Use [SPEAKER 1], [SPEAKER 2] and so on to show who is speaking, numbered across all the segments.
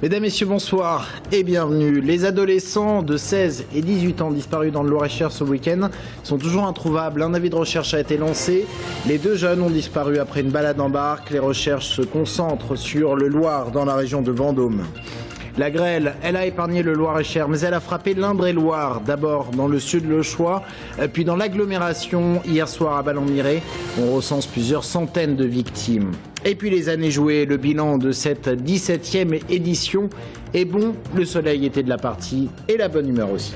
[SPEAKER 1] Mesdames, Messieurs, bonsoir et bienvenue. Les adolescents de 16 et 18 ans disparus dans le Loir-et-Cher ce week-end sont toujours introuvables. Un avis de recherche a été lancé. Les deux jeunes ont disparu après une balade en barque. Les recherches se concentrent sur le Loir, dans la région de Vendôme. La grêle, elle a épargné le Loir-et-Cher, mais elle a frappé l'Indre-et-Loire, d'abord dans le sud Le Choix, puis dans l'agglomération. Hier soir à Ballon-Miré, on recense plusieurs centaines de victimes. Et puis les années jouées, le bilan de cette 17e édition est bon, le soleil était de la partie et la bonne humeur aussi.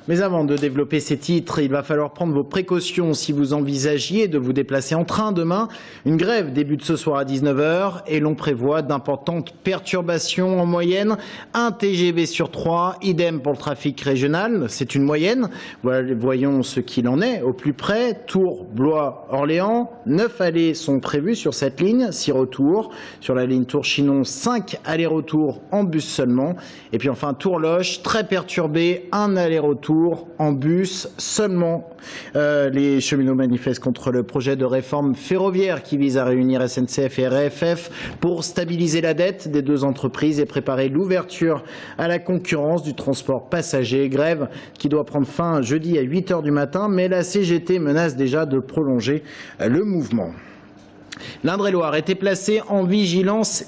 [SPEAKER 1] Mais avant de développer ces titres, il va falloir prendre vos précautions si vous envisagiez de vous déplacer en train demain. Une grève débute ce soir à 19 h et l'on prévoit d'importantes perturbations en moyenne. Un TGV sur 3, idem pour le trafic régional, c'est une moyenne. Voyons ce qu'il en est au plus près. Tours, Blois, Orléans, 9 allées sont prévues sur cette ligne, 6 retours. Sur la ligne Tours-Chinon, 5 allers-retours en bus seulement. Et puis enfin Tours-Loche, très perturbé, un aller-retour en bus seulement. Les cheminots manifestent contre le projet de réforme ferroviaire qui vise à réunir SNCF et RFF pour stabiliser la dette des deux entreprises et préparer l'ouverture à la concurrence du transport passager. Grève qui doit prendre fin jeudi à 8 h du matin, mais la CGT menace déjà de prolonger le mouvement. L'Indre-et-Loire était placé en vigilance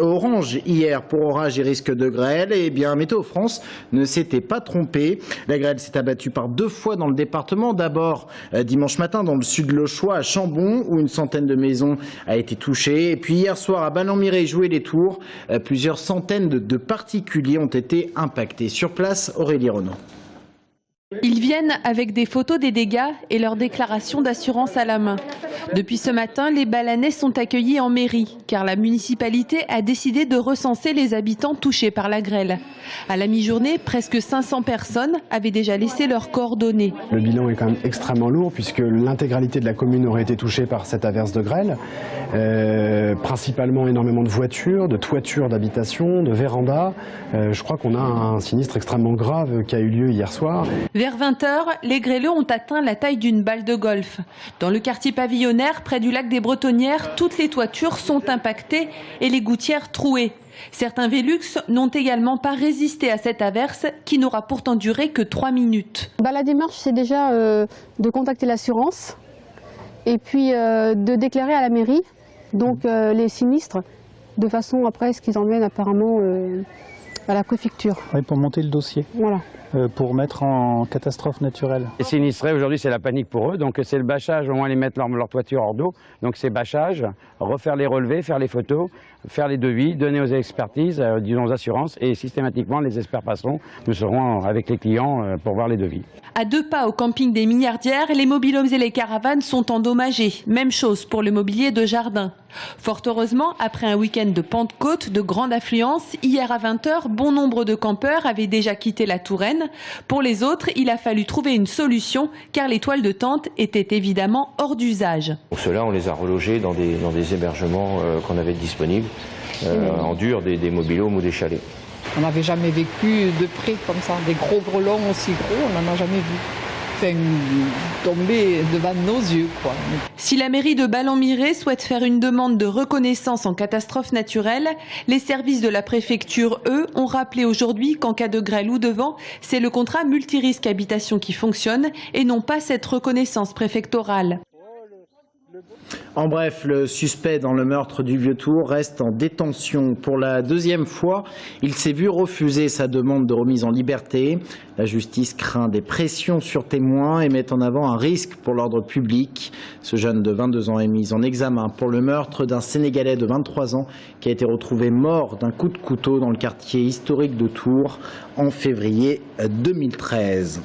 [SPEAKER 1] orange hier pour orage et risque de grêle. Et bien, Météo France ne s'était pas trompé. La grêle s'est abattue par 2 fois dans le département. D'abord, dimanche matin, dans le sud Le Choix, à Chambon, où une centaine de maisons a été touchée. Et puis hier soir, à Ballon-Miré, Joué les Tours, plusieurs centaines de particuliers ont été impactés. Sur place, Aurélie Renaud.
[SPEAKER 2] Ils viennent avec des photos des dégâts et leur déclaration d'assurance à la main. Depuis ce matin, les Ballanais sont accueillis en mairie, car la municipalité a décidé de recenser les habitants touchés par la grêle. À la mi-journée, presque 500 personnes avaient déjà laissé leurs coordonnées.
[SPEAKER 3] Le bilan est quand même extrêmement lourd, puisque l'intégralité de la commune aurait été touchée par cette averse de grêle. Principalement énormément de voitures, de toitures d'habitation, de vérandas. Je crois qu'on a un sinistre extrêmement grave qui a eu lieu hier soir.
[SPEAKER 2] Vers 20 h, les grêleux ont atteint la taille d'une balle de golf. Dans le quartier pavillonnaire, près du lac des Bretonnières, toutes les toitures sont impactées et les gouttières trouées. Certains Vélux n'ont également pas résisté à cette averse qui n'aura pourtant duré que 3 minutes.
[SPEAKER 4] La démarche, c'est déjà de contacter l'assurance et puis de déclarer à la mairie donc, les sinistres de façon après ce qu'ils emmènent apparemment à la préfecture.
[SPEAKER 5] Oui, pour monter le dossier.
[SPEAKER 4] Voilà.
[SPEAKER 5] Pour mettre en catastrophe naturelle.
[SPEAKER 6] Les sinistrés, aujourd'hui, c'est la panique pour eux. Donc, c'est le bâchage, au moins les mettre leur toiture hors d'eau. Donc, c'est bâchage, refaire les relevés, faire les photos, faire les devis, donner aux expertises, disons aux assurances. Et systématiquement, les experts passeront. Nous serons avec les clients pour voir les devis.
[SPEAKER 2] À 2 pas au camping des Milliardières, les mobil-homes et les caravanes sont endommagés. Même chose pour le mobilier de jardin. Fort heureusement, après un week-end de Pentecôte, de grande affluence, hier à 20 h, bon nombre de campeurs avaient déjà quitté la Touraine. Pour les autres, il a fallu trouver une solution car les toiles de tente étaient évidemment hors d'usage.
[SPEAKER 7] Pour cela, on les a relogés dans des hébergements qu'on avait disponibles, en dur, des mobil-homes ou des chalets.
[SPEAKER 8] On n'avait jamais vécu de près comme ça, des gros grelons aussi gros, on n'en a jamais vu. Tomber devant nos yeux, quoi.
[SPEAKER 2] Si la mairie de Ballon-Miré souhaite faire une demande de reconnaissance en catastrophe naturelle, les services de la préfecture, eux, ont rappelé aujourd'hui qu'en cas de grêle ou de vent, c'est le contrat multirisque habitation qui fonctionne et non pas cette reconnaissance préfectorale.
[SPEAKER 1] En bref, le suspect dans le meurtre du Vieux-Tour reste en détention. Pour la 2e fois, il s'est vu refuser sa demande de remise en liberté. La justice craint des pressions sur témoins et met en avant un risque pour l'ordre public. Ce jeune de 22 ans est mis en examen pour le meurtre d'un Sénégalais de 23 ans qui a été retrouvé mort d'un coup de couteau dans le quartier historique de Tours en février 2013.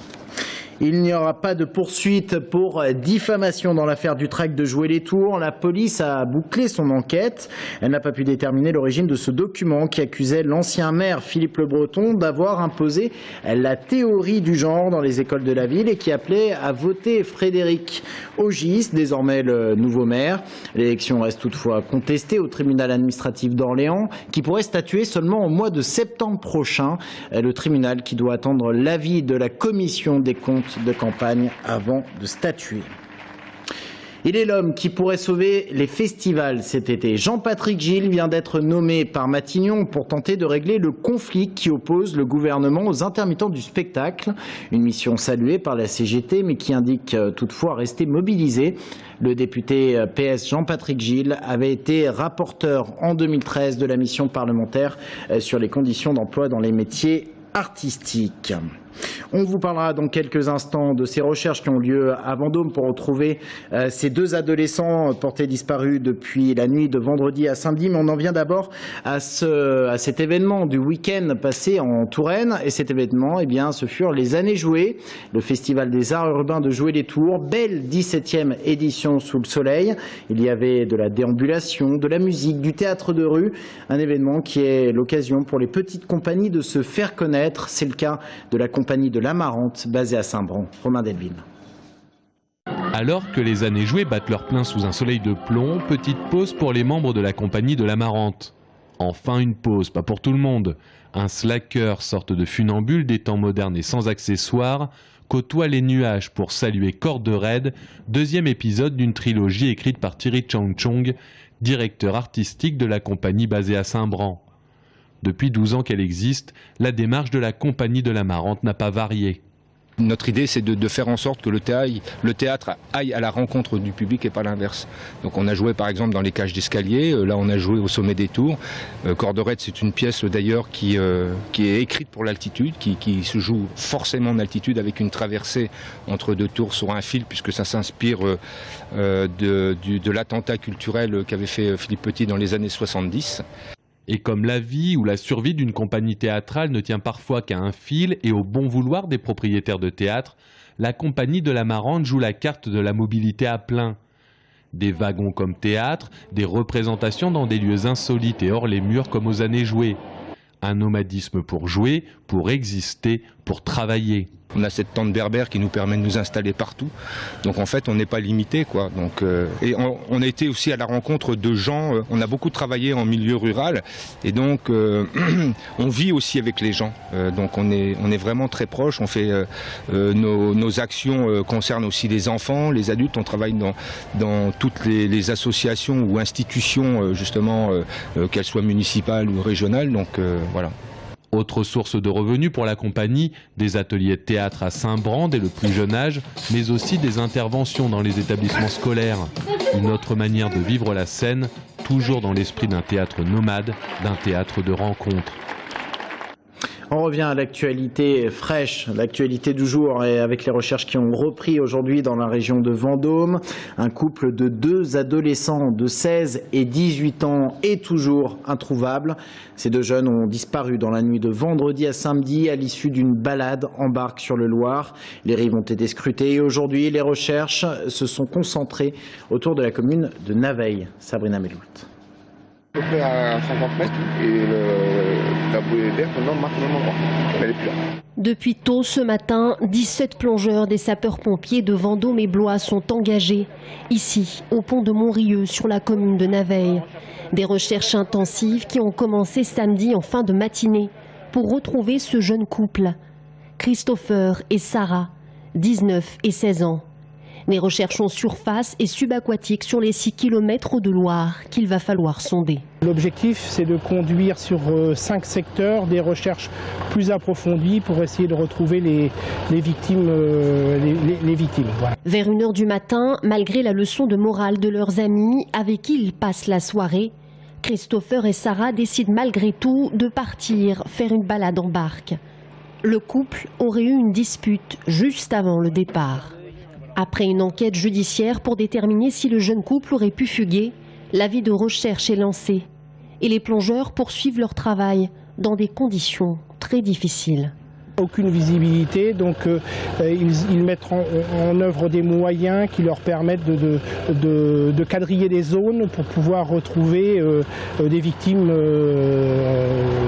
[SPEAKER 1] Il n'y aura pas de poursuite pour diffamation dans l'affaire du tract de Joué les Tours. La police a bouclé son enquête. Elle n'a pas pu déterminer l'origine de ce document qui accusait l'ancien maire Philippe Le Breton d'avoir imposé la théorie du genre dans les écoles de la ville et qui appelait à voter Frédéric Ogis, désormais le nouveau maire. L'élection reste toutefois contestée au tribunal administratif d'Orléans qui pourrait statuer seulement au mois de septembre prochain. Le tribunal qui doit attendre l'avis de la commission des comptes de campagne avant de statuer. Il est l'homme qui pourrait sauver les festivals cet été. Jean-Patrick Gille vient d'être nommé par Matignon pour tenter de régler le conflit qui oppose le gouvernement aux intermittents du spectacle. Une mission saluée par la CGT mais qui indique toutefois rester mobilisé. Le député PS Jean-Patrick Gille avait été rapporteur en 2013 de la mission parlementaire sur les conditions d'emploi dans les métiers artistiques. On vous parlera dans quelques instants de ces recherches qui ont lieu à Vendôme pour retrouver ces deux adolescents portés disparus depuis la nuit de vendredi à samedi. Mais on en vient d'abord à cet événement du week-end passé en Touraine. Et cet événement, eh bien, ce furent les Années Jouées, le festival des arts urbains de Joué-les-Tours. Belle 17e édition sous le soleil. Il y avait de la déambulation, de la musique, du théâtre de rue. Un événement qui est l'occasion pour les petites compagnies de se faire connaître. C'est le cas de la compagnie de l'Amarante, basée à Saint-Bran. Romain Delville.
[SPEAKER 9] Alors que les Années Jouées battent leur plein sous un soleil de plomb, petite pause pour les membres de la compagnie de l'Amarante. Enfin une pause, pas pour tout le monde. Un slacker, sorte de funambule des temps modernes et sans accessoires, côtoie les nuages pour saluer Corde Raide, deuxième épisode d'une trilogie écrite par Thierry Chong, directeur artistique de la compagnie basée à Saint-Bran. Depuis 12 ans qu'elle existe, la démarche de la compagnie de l'Amarante n'a pas varié.
[SPEAKER 10] Notre idée, c'est de faire en sorte que le théâtre aille à la rencontre du public et pas l'inverse. Donc on a joué par exemple dans les cages d'escalier, là on a joué au sommet des tours. Corde Raide, c'est une pièce d'ailleurs qui est écrite pour l'altitude, qui se joue forcément en altitude avec une traversée entre deux tours sur un fil, puisque ça s'inspire de l'attentat culturel qu'avait fait Philippe Petit dans les années 70.
[SPEAKER 9] Et comme la vie ou la survie d'une compagnie théâtrale ne tient parfois qu'à un fil et au bon vouloir des propriétaires de théâtre, la compagnie de l'Amarante joue la carte de la mobilité à plein. Des wagons comme théâtre, des représentations dans des lieux insolites et hors les murs comme aux Années Jouées. Un nomadisme pour jouer, pour exister, pour travailler.
[SPEAKER 10] On a cette tente berbère qui nous permet de nous installer partout. Donc en fait, on n'est pas limité, quoi. Donc, et on a été aussi à la rencontre de gens. On a beaucoup travaillé en milieu rural. Et donc, on vit aussi avec les gens. Donc on est vraiment très proches. On fait nos actions concernent aussi les enfants, les adultes. On travaille dans toutes les associations ou institutions, justement, qu'elles soient municipales ou régionales. Donc voilà.
[SPEAKER 9] Autre source de revenus pour la compagnie, des ateliers de théâtre à Saint-Bran dès le plus jeune âge, mais aussi des interventions dans les établissements scolaires. Une autre manière de vivre la scène, toujours dans l'esprit d'un théâtre nomade, d'un théâtre de rencontre.
[SPEAKER 1] On revient à l'actualité fraîche, l'actualité du jour, et avec les recherches qui ont repris aujourd'hui dans la région de Vendôme. Un couple de deux adolescents de 16 et 18 ans est toujours introuvable. Ces deux jeunes ont disparu dans la nuit de vendredi à samedi à l'issue d'une balade en barque sur le Loir. Les rives ont été scrutées et aujourd'hui, les recherches se sont concentrées autour de la commune de Naveil. Sabrina Meloult.
[SPEAKER 11] À peu près à 50 mètres et la bouée d'air maintenant marque le même endroit. Elle est plus là.
[SPEAKER 12] Depuis tôt ce matin, 17 plongeurs des sapeurs-pompiers de Vendôme et Blois sont engagés ici, au pont de Montrieux, sur la commune de Naveil. Des recherches intensives qui ont commencé samedi en fin de matinée pour retrouver ce jeune couple, Christopher et Sarah, 19 et 16 ans. Des recherches en surface et subaquatique sur les 6 km de Loire qu'il va falloir sonder.
[SPEAKER 5] L'objectif, c'est de conduire sur 5 secteurs des recherches plus approfondies pour essayer de retrouver les victimes. Voilà.
[SPEAKER 12] Vers 1h du matin, malgré la leçon de morale de leurs amis avec qui ils passent la soirée, Christopher et Sarah décident malgré tout de partir faire une balade en barque. Le couple aurait eu une dispute juste avant le départ. Après une enquête judiciaire pour déterminer si le jeune couple aurait pu fuguer, l'avis de recherche est lancé et les plongeurs poursuivent leur travail dans des conditions très difficiles.
[SPEAKER 5] Aucune visibilité, donc ils mettent en œuvre des moyens qui leur permettent de quadriller des zones pour pouvoir retrouver des victimes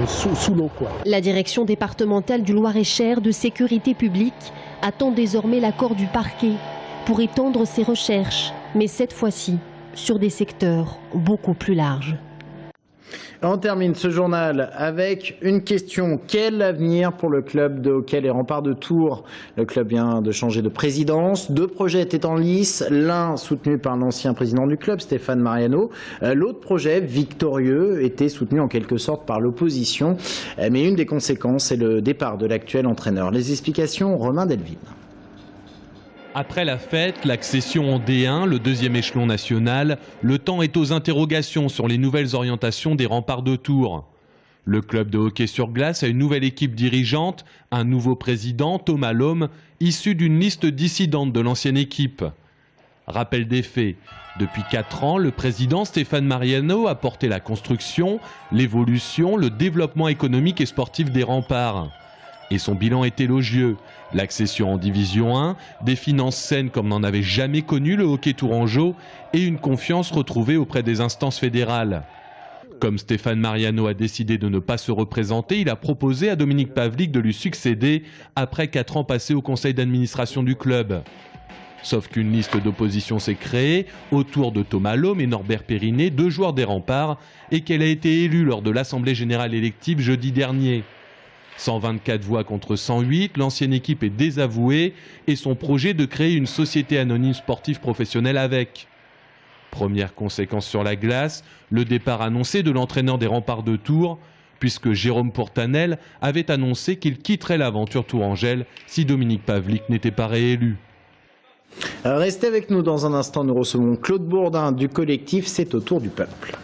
[SPEAKER 5] sous l'eau.
[SPEAKER 12] La direction départementale du Loir-et-Cher de sécurité publique attend désormais l'accord du parquet pour étendre ses recherches, mais cette fois-ci sur des secteurs beaucoup plus larges.
[SPEAKER 1] On termine ce journal avec une question. Quel avenir pour le club de hockey Les Remparts de Tours? Le club vient de changer de présidence. 2 projets étaient en lice. L'un soutenu par l'ancien président du club, Stéphane Mariano. L'autre projet, victorieux, était soutenu en quelque sorte par l'opposition. Mais une des conséquences est le départ de l'actuel entraîneur. Les explications, Romain Delville.
[SPEAKER 9] Après la fête, l'accession en D1, le 2e échelon national, le temps est aux interrogations sur les nouvelles orientations des Remparts de Tours. Le club de hockey sur glace a une nouvelle équipe dirigeante, un nouveau président, Thomas Lhomme, issu d'une liste dissidente de l'ancienne équipe. Rappel des faits, depuis 4 ans, le président Stéphane Mariano a porté la construction, l'évolution, le développement économique et sportif des Remparts. Et son bilan est élogieux. L'accession en Division 1, des finances saines comme n'en avait jamais connu le hockey tourangeau et une confiance retrouvée auprès des instances fédérales. Comme Stéphane Mariano a décidé de ne pas se représenter, il a proposé à Dominique Pavlik de lui succéder après 4 ans passés au conseil d'administration du club. Sauf qu'une liste d'opposition s'est créée autour de Thomas Lhomme et Norbert Périnet, 2 joueurs des Remparts, et qu'elle a été élue lors de l'Assemblée générale élective jeudi dernier. 124 voix contre 108, l'ancienne équipe est désavouée et son projet de créer une société anonyme sportive professionnelle avec. Première conséquence sur la glace, le départ annoncé de l'entraîneur des Remparts de Tours, puisque Jérôme Pourtanel avait annoncé qu'il quitterait l'aventure tourangelle si Dominique Pavlik n'était pas réélu.
[SPEAKER 1] Restez avec nous dans un instant, nous recevons Claude Bourdin du collectif C'est au tour du peuple.